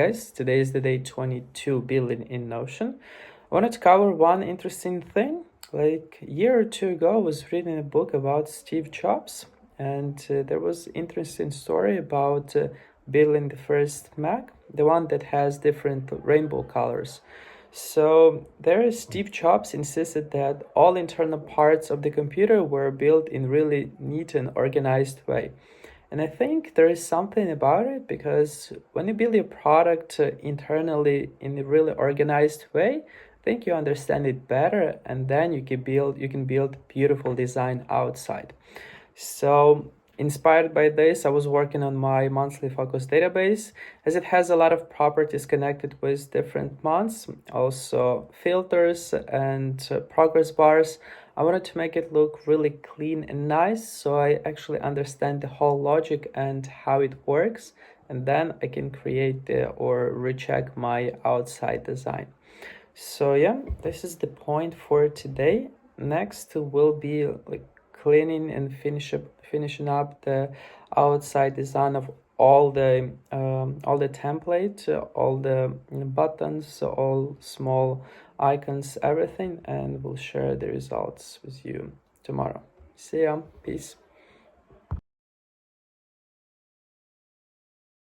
Guys, today is the day 22 building in Notion. I wanted to cover one interesting thing. Like a year or two ago, I was reading a book about Steve Jobs, and there was interesting story about building the first Mac, the one that has different rainbow colors. So there, Steve Jobs insisted that all internal parts of the computer were built in really neat and organized way. And I think there is something about it because when you build your product internally in a really organized way, I think you understand it better, and then you can build beautiful design outside. So inspired by this, I was working on my monthly focus database as it has a lot of properties connected with different months, also filters and progress bars. I wanted to make it look really clean and nice so I actually understand the whole logic and how it works, and then I can create or recheck my outside design. So yeah, this is the point for today. Next will be like cleaning and finishing up the outside design of all the template, all the buttons, all small icons, everything, and we'll share the results with you tomorrow. See ya. Peace.